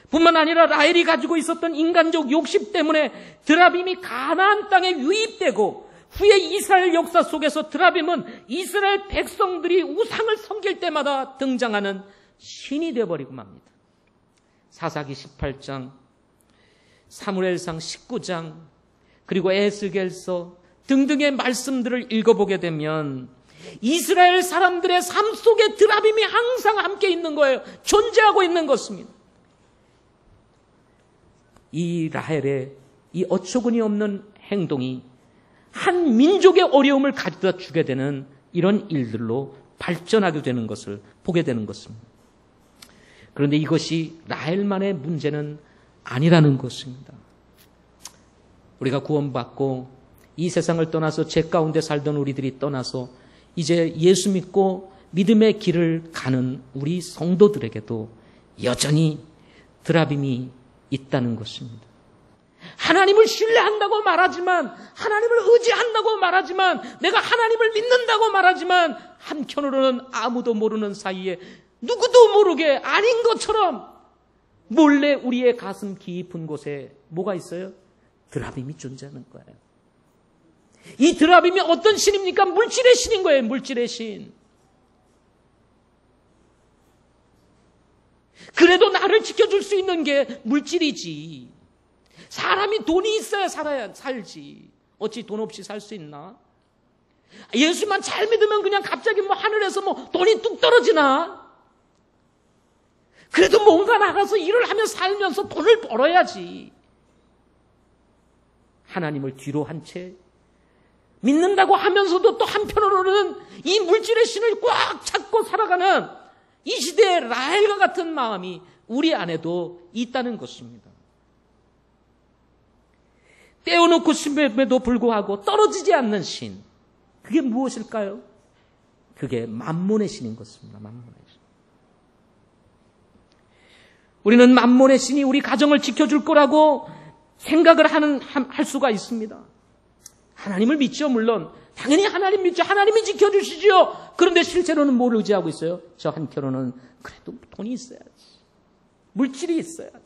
뿐만 아니라 라헬이 가지고 있었던 인간적 욕심 때문에 드라빔이 가나안 땅에 유입되고 후에 이스라엘 역사 속에서 드라빔은 이스라엘 백성들이 우상을 섬길 때마다 등장하는 신이 되어버리고 맙니다. 사사기 18장, 사무엘상 19장, 그리고 에스겔서 등등의 말씀들을 읽어보게 되면 이스라엘 사람들의 삶 속에 드라빔이 항상 함께 있는 거예요. 존재하고 있는 것입니다. 이 라헬의 이 어처구니 없는 행동이 한 민족의 어려움을 가져다 주게 되는 이런 일들로 발전하게 되는 것을 보게 되는 것입니다. 그런데 이것이 라헬만의 문제는 아니라는 것입니다. 우리가 구원받고 이 세상을 떠나서 죄 가운데 살던 우리들이 떠나서 이제 예수 믿고 믿음의 길을 가는 우리 성도들에게도 여전히 드라빔이 있다는 것입니다. 하나님을 신뢰한다고 말하지만, 하나님을 의지한다고 말하지만, 내가 하나님을 믿는다고 말하지만 한편으로는 아무도 모르는 사이에 누구도 모르게 아닌 것처럼 몰래 우리의 가슴 깊은 곳에 뭐가 있어요? 드라빔이 존재하는 거예요. 이 드라빔이 어떤 신입니까? 물질의 신인 거예요. 물질의 신. 그래도 나를 지켜줄 수 있는 게 물질이지. 사람이 돈이 있어야 살지. 어찌 돈 없이 살 수 있나? 예수만 잘 믿으면 그냥 갑자기 하늘에서 돈이 뚝 떨어지나? 그래도 뭔가 나가서 일을 하며 살면서 돈을 벌어야지. 하나님을 뒤로 한 채 믿는다고 하면서도 또 한편으로는 이 물질의 신을 꽉 잡고 살아가는 이 시대의 라헬과 같은 마음이 우리 안에도 있다는 것입니다. 떼어놓고 심에도 불구하고 떨어지지 않는 신. 그게 무엇일까요? 그게 만몬의 신인 것입니다. 만몬의 신. 우리는 만몬의 신이 우리 가정을 지켜줄 거라고 생각을 할 수가 있습니다. 하나님을 믿죠, 물론. 당연히 하나님 믿죠. 하나님이 지켜주시죠. 그런데 실제로는 뭘 의지하고 있어요? 저 한켠으로는 그래도 돈이 있어야지. 물질이 있어야지.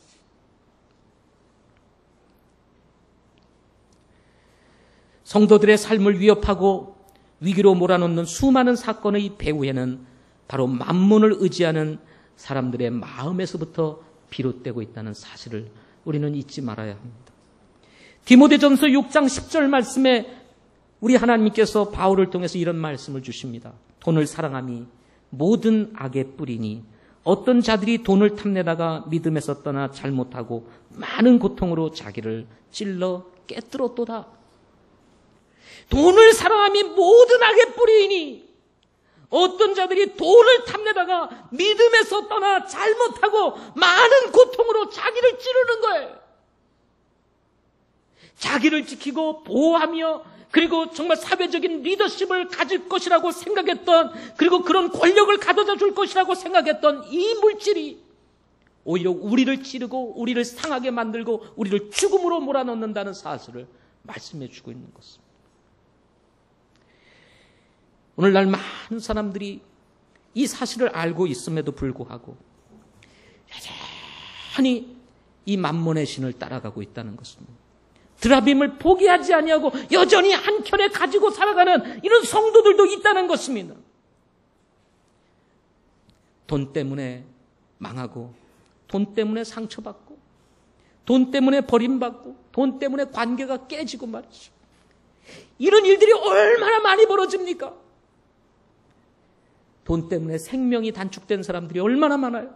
성도들의 삶을 위협하고 위기로 몰아넣는 수많은 사건의 배후에는 바로 만몬을 의지하는 사람들의 마음에서부터 비롯되고 있다는 사실을 우리는 잊지 말아야 합니다. 디모데전서 6장 10절 말씀에 우리 하나님께서 바울을 통해서 이런 말씀을 주십니다. 돈을 사랑함이 모든 악의 뿌리니 어떤 자들이 돈을 탐내다가 믿음에서 떠나 잘못하고 많은 고통으로 자기를 찔러 깨뜨렸도다. 돈을 사랑함이 모든 악의 뿌리이니 어떤 자들이 돈을 탐내다가 믿음에서 떠나 잘못하고 많은 고통으로 자기를 찌르는 거예요. 자기를 지키고 보호하며 그리고 정말 사회적인 리더십을 가질 것이라고 생각했던, 그리고 그런 권력을 가져다 줄 것이라고 생각했던 이 물질이 오히려 우리를 찌르고 우리를 상하게 만들고 우리를 죽음으로 몰아넣는다는 사실을 말씀해 주고 있는 것입니다. 오늘날 많은 사람들이 이 사실을 알고 있음에도 불구하고 여전히 이 만몬의 신을 따라가고 있다는 것입니다. 드라빔을 포기하지 아니하고 여전히 한켠에 가지고 살아가는 이런 성도들도 있다는 것입니다. 돈 때문에 망하고, 돈 때문에 상처받고, 돈 때문에 버림받고, 돈 때문에 관계가 깨지고 말이죠. 이런 일들이 얼마나 많이 벌어집니까? 돈 때문에 생명이 단축된 사람들이 얼마나 많아요.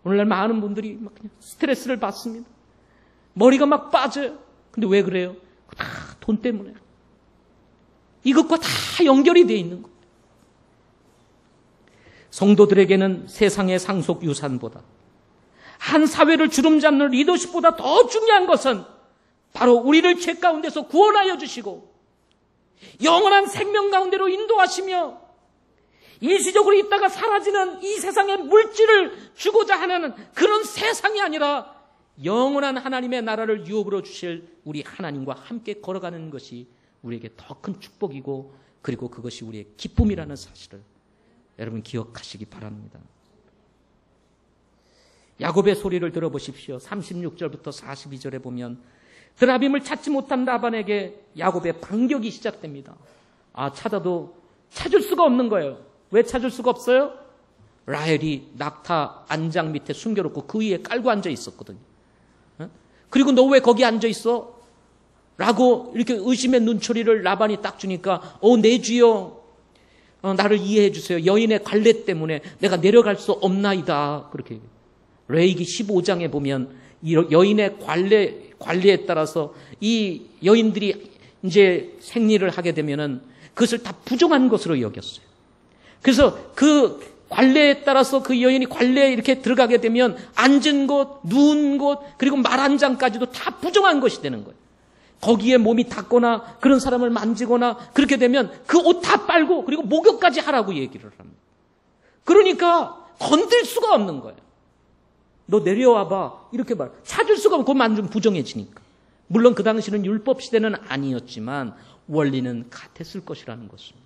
오늘날 많은 분들이 막 그냥 스트레스를 받습니다. 머리가 막 빠져요. 근데 왜 그래요? 다 돈 때문에. 이것과 다 연결이 되어 있는 거예요. 성도들에게는 세상의 상속 유산보다, 한 사회를 주름잡는 리더십보다 더 중요한 것은 바로 우리를 죄 가운데서 구원하여 주시고 영원한 생명 가운데로 인도하시며 일시적으로 있다가 사라지는 이 세상의 물질을 주고자 하는 그런 세상이 아니라 영원한 하나님의 나라를 유업으로 주실 우리 하나님과 함께 걸어가는 것이 우리에게 더 큰 축복이고, 그리고 그것이 우리의 기쁨이라는 사실을 여러분 기억하시기 바랍니다. 야곱의 소리를 들어보십시오. 36절부터 42절에 보면 드라빔을 찾지 못한 라반에게 야곱의 반격이 시작됩니다. 찾아도 찾을 수가 없는 거예요. 왜 찾을 수가 없어요? 라헬이 낙타 안장 밑에 숨겨놓고 그 위에 깔고 앉아 있었거든요. 그리고 너 왜 거기 앉아 있어? 라고 이렇게 의심의 눈초리를 라반이 딱 주니까 내 주여, 나를 이해해 주세요. 여인의 관례 때문에 내가 내려갈 수 없나이다. 그렇게 얘기해요. 레위기 15장에 보면 이 여인의 관례에 따라서 이 여인들이 이제 생리를 하게 되면은 그것을 다 부정한 것으로 여겼어요. 그래서 그 관례에 따라서 그 여인이 관례에 이렇게 들어가게 되면 앉은 곳, 누운 곳, 그리고 말 한 장까지도 다 부정한 것이 되는 거예요. 거기에 몸이 닿거나 그런 사람을 만지거나 그렇게 되면 그 옷 다 빨고 그리고 목욕까지 하라고 얘기를 합니다. 그러니까 건들 수가 없는 거예요. 너 내려와봐. 이렇게 말. 찾을 수가 없고 완전 부정해지니까. 물론 그 당시는 율법 시대는 아니었지만 원리는 같았을 것이라는 것입니다.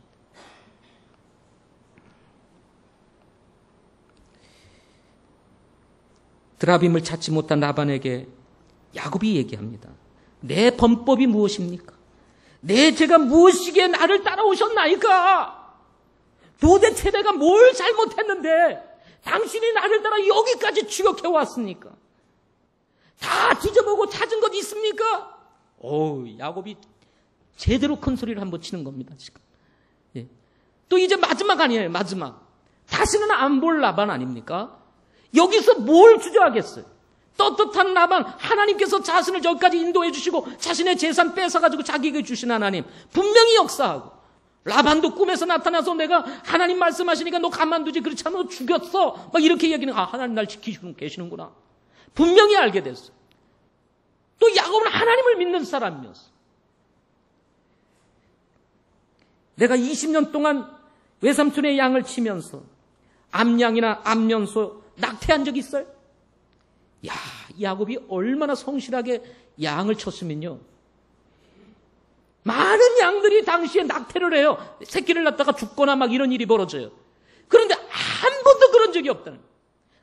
드라빔을 찾지 못한 라반에게 야곱이 얘기합니다. 내 범법이 무엇입니까? 내 죄가 무엇이기에 나를 따라오셨나이까? 도대체 내가 뭘 잘못했는데 당신이 나를 따라 여기까지 추격해 왔습니까? 다 뒤져보고 찾은 것 있습니까? 야곱이 제대로 큰 소리를 한번 치는 겁니다, 지금. 예. 또 이제 마지막 아니에요, 마지막. 다시는 안 볼 라반 아닙니까? 여기서 뭘 주저하겠어요? 떳떳한 라반, 하나님께서 자신을 저기까지 인도해 주시고 자신의 재산 뺏어가지고 자기에게 주신 하나님, 분명히 역사하고, 라반도 꿈에서 나타나서 내가 하나님 말씀하시니까 너 가만두지, 그렇지 않으면 너 죽였어, 막 이렇게 얘기는, 하나님 날 지키시고 계시는구나. 분명히 알게 됐어요. 또 야곱은 하나님을 믿는 사람이었어. 내가 20년 동안 외삼촌의 양을 치면서 암양이나 암연소 낙태한 적 있어요? 야곱이 얼마나 성실하게 양을 쳤으면요, 많은 양들이 당시에 낙태를 해요. 새끼를 낳다가 죽거나 막 이런 일이 벌어져요. 그런데 한 번도 그런 적이 없다는 거예요.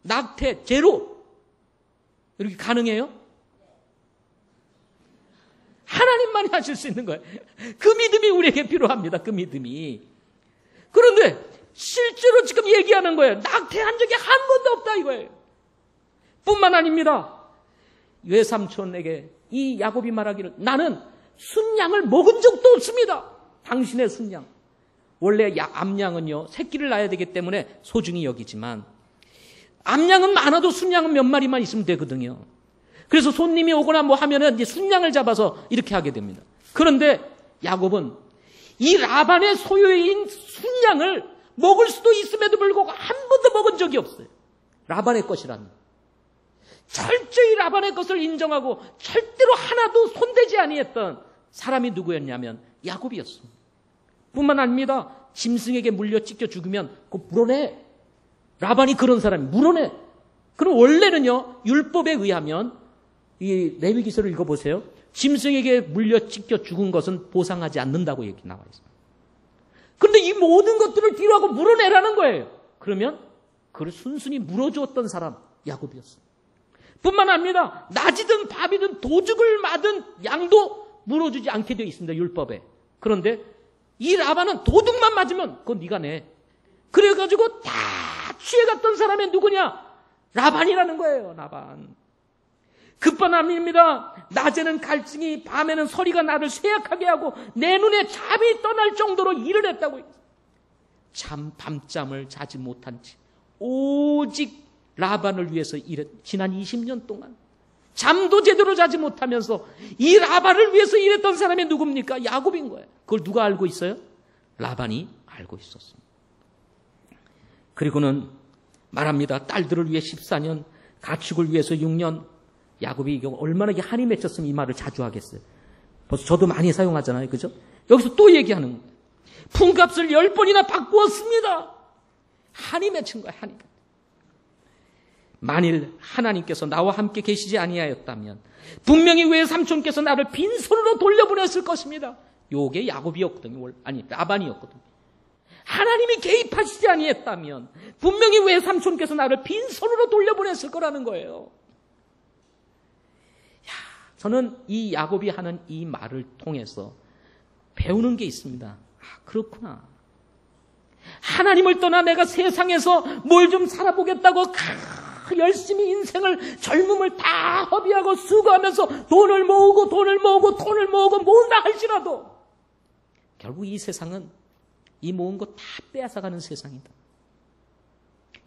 낙태 제로. 이렇게 가능해요? 하나님만이 하실 수 있는 거예요. 그 믿음이 우리에게 필요합니다. 그 믿음이. 그런데 실제로 지금 얘기하는 거예요. 낙태한 적이 한 번도 없다 이거예요. 뿐만 아닙니다. 외삼촌에게 이 야곱이 말하기를, 나는 순양을 먹은 적도 없습니다. 당신의 순양. 원래 암양은요, 새끼를 낳아야 되기 때문에 소중히 여기지만 암양은 많아도 순양은 몇 마리만 있으면 되거든요. 그래서 손님이 오거나 뭐 하면은 이제 순양을 잡아서 이렇게 하게 됩니다. 그런데 야곱은 이 라반의 소유인 순양을 먹을 수도 있음에도 불구하고 한 번도 먹은 적이 없어요. 라반의 것이라는. 철저히 라반의 것을 인정하고 절대로 하나도 손대지 아니했던 사람이 누구였냐면 야곱이었습니다. 뿐만 아닙니다. 짐승에게 물려 찢겨 죽으면 그거 물어내. 라반이 그런 사람이 물어내. 그럼 원래는요, 율법에 의하면 이 레위기서를 읽어보세요. 짐승에게 물려 찢겨 죽은 것은 보상하지 않는다고 얘기 나와 있어요. 그런데 이 모든 것들을 뒤로하고 물어내라는 거예요. 그러면 그를 순순히 물어주었던 사람 야곱이었어요. 뿐만 아니라 낮이든 밤이든 도둑을 맞은 양도 물어주지 않게 되어 있습니다, 율법에. 그런데 이 라반은 도둑만 맞으면 그건 네가 내. 그래가지고 다 취해갔던 사람이 누구냐? 라반이라는 거예요. 라반. 급반함입니다. 낮에는 갈증이, 밤에는 서리가 나를 쇠약하게 하고 내 눈에 잠이 떠날 정도로 일을 했다고. 밤잠을 자지 못한 채 오직 라반을 위해서 지난 20년 동안 잠도 제대로 자지 못하면서 이 라반을 위해서 일했던 사람이 누굽니까? 야곱인 거예요. 그걸 누가 알고 있어요? 라반이 알고 있었습니다. 그리고는 말합니다. 딸들을 위해 14년, 가축을 위해서 6년. 야곱이 이게 얼마나 한이 맺혔으면 이 말을 자주 하겠어요. 벌써 저도 많이 사용하잖아요. 그죠? 여기서 또 얘기하는 거예요. 품값을 10번이나 바꾸었습니다. 한이 맺힌 거예요. 한이. 만일 하나님께서 나와 함께 계시지 아니하였다면 분명히 외삼촌께서 나를 빈손으로 돌려보냈을 것입니다. 요게 야곱이었거든요. 아니, 라반이었거든요. 하나님이 개입하시지 아니했다면 분명히 외삼촌께서 나를 빈손으로 돌려보냈을 거라는 거예요. 저는 이 야곱이 하는 이 말을 통해서 배우는 게 있습니다. 아, 그렇구나. 하나님을 떠나 내가 세상에서 뭘 좀 살아보겠다고 열심히 인생을, 젊음을 다 허비하고 수고하면서 돈을 모으고 모은다 할지라도 결국 이 세상은 이 모은 거 다 빼앗아가는 세상이다.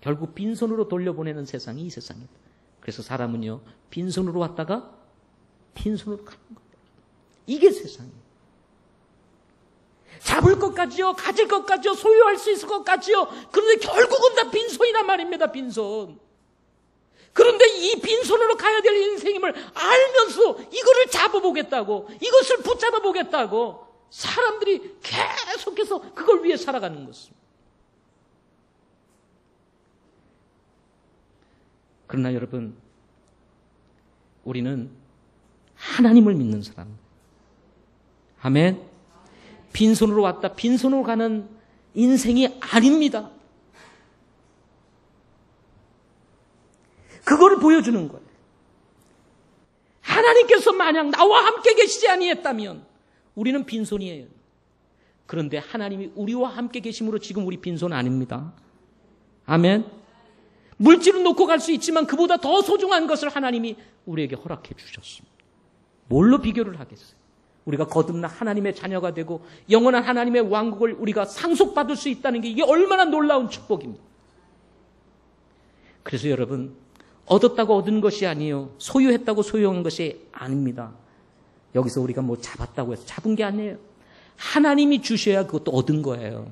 결국 빈손으로 돌려보내는 세상이 이 세상이다. 그래서 사람은요, 빈손으로 왔다가 빈손으로 가는 거예요. 이게 세상이에요. 잡을 것까지요, 가질 것까지요, 소유할 수 있을 것까지요. 그런데 결국은 다 빈손이란 말입니다. 빈손. 그런데 이 빈손으로 가야 될 인생임을 알면서 이거를 잡아보겠다고, 이것을 붙잡아보겠다고 사람들이 계속해서 그걸 위해 살아가는 것입니다. 그러나 여러분, 우리는 하나님을 믿는 사람. 아멘. 빈손으로 왔다 빈손으로 가는 인생이 아닙니다. 그거를 보여주는 거예요. 하나님께서 만약 나와 함께 계시지 아니했다면 우리는 빈손이에요. 그런데 하나님이 우리와 함께 계심으로 지금 우리 빈손 아닙니다. 아멘. 물질을 놓고 갈 수 있지만 그보다 더 소중한 것을 하나님이 우리에게 허락해 주셨습니다. 뭘로 비교를 하겠어요? 우리가 거듭나 하나님의 자녀가 되고 영원한 하나님의 왕국을 우리가 상속받을 수 있다는 게 이게 얼마나 놀라운 축복입니다. 그래서 여러분, 얻었다고 얻은 것이 아니에요. 소유했다고 소유한 것이 아닙니다. 여기서 우리가 뭐 잡았다고 해서 잡은 게 아니에요. 하나님이 주셔야 그것도 얻은 거예요.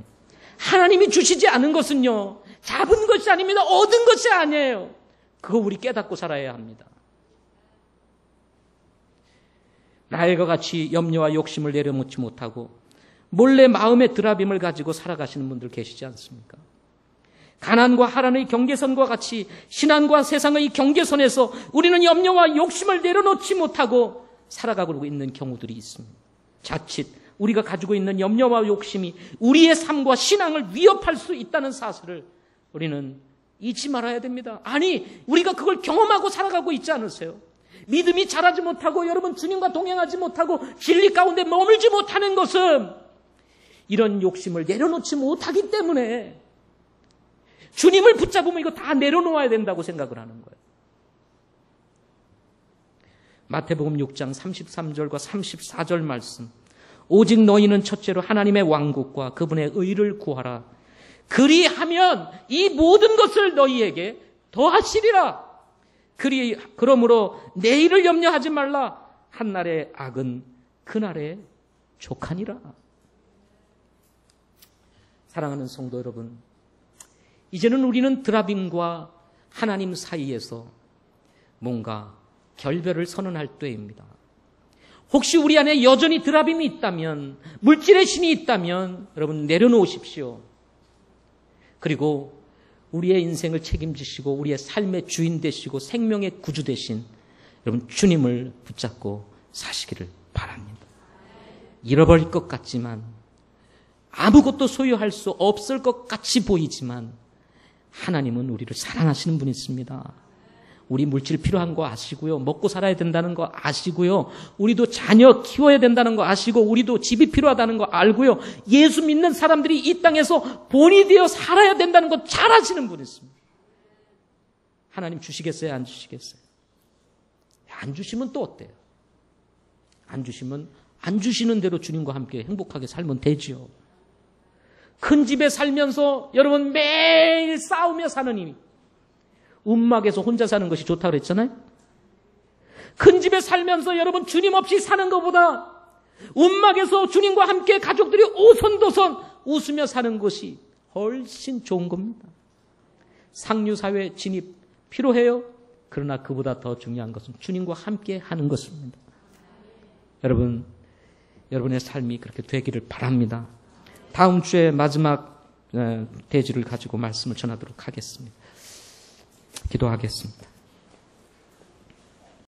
하나님이 주시지 않은 것은요, 잡은 것이 아닙니다. 얻은 것이 아니에요. 그거 우리 깨닫고 살아야 합니다. 나일과 같이 염려와 욕심을 내려놓지 못하고 몰래 마음의 드라빔을 가지고 살아가시는 분들 계시지 않습니까? 가난과 하나님의 경계선과 같이 신앙과 세상의 경계선에서 우리는 염려와 욕심을 내려놓지 못하고 살아가고 있는 경우들이 있습니다. 자칫 우리가 가지고 있는 염려와 욕심이 우리의 삶과 신앙을 위협할 수 있다는 사실을 우리는 잊지 말아야 됩니다. 아니, 우리가 그걸 경험하고 살아가고 있지 않으세요? 믿음이 자라지 못하고 여러분 주님과 동행하지 못하고 진리 가운데 머물지 못하는 것은 이런 욕심을 내려놓지 못하기 때문에 주님을 붙잡으면 이거 다 내려놓아야 된다고 생각을 하는 거예요. 마태복음 6장 33절과 34절 말씀. 오직 너희는 첫째로 하나님의 왕국과 그분의 의를 구하라. 그리하면 이 모든 것을 너희에게 더하시리라. 그러므로 내일을 염려하지 말라. 한날의 악은 그날의 족하니라. 사랑하는 성도 여러분, 이제는 우리는 드라빔과 하나님 사이에서 뭔가 결별을 선언할 때입니다. 혹시 우리 안에 여전히 드라빔이 있다면, 물질의 신이 있다면 여러분 내려놓으십시오. 그리고 우리의 인생을 책임지시고 우리의 삶의 주인 되시고 생명의 구주 되신 여러분 주님을 붙잡고 사시기를 바랍니다. 잃어버릴 것 같지만, 아무것도 소유할 수 없을 것 같이 보이지만 하나님은 우리를 사랑하시는 분이십니다. 우리 물질 필요한 거 아시고요. 먹고 살아야 된다는 거 아시고요. 우리도 자녀 키워야 된다는 거 아시고 우리도 집이 필요하다는 거 알고요. 예수 믿는 사람들이 이 땅에서 본이 되어 살아야 된다는 거 잘 아시는 분이십니다. 하나님 주시겠어요? 안 주시겠어요? 안 주시면 또 어때요? 안 주시면 안 주시는 대로 주님과 함께 행복하게 살면 되지요. 큰 집에 살면서 여러분 매일 싸우며 사는 힘이 움막에서 혼자 사는 것이 좋다고 그랬잖아요. 큰 집에 살면서 여러분 주님 없이 사는 것보다 움막에서 주님과 함께 가족들이 오손도손 웃으며 사는 것이 훨씬 좋은 겁니다. 상류사회 진입 필요해요. 그러나 그보다 더 중요한 것은 주님과 함께 하는 것입니다. 여러분, 여러분의 삶이 그렇게 되기를 바랍니다. 다음 주에 마지막 대지를 가지고 말씀을 전하도록 하겠습니다. 기도하겠습니다.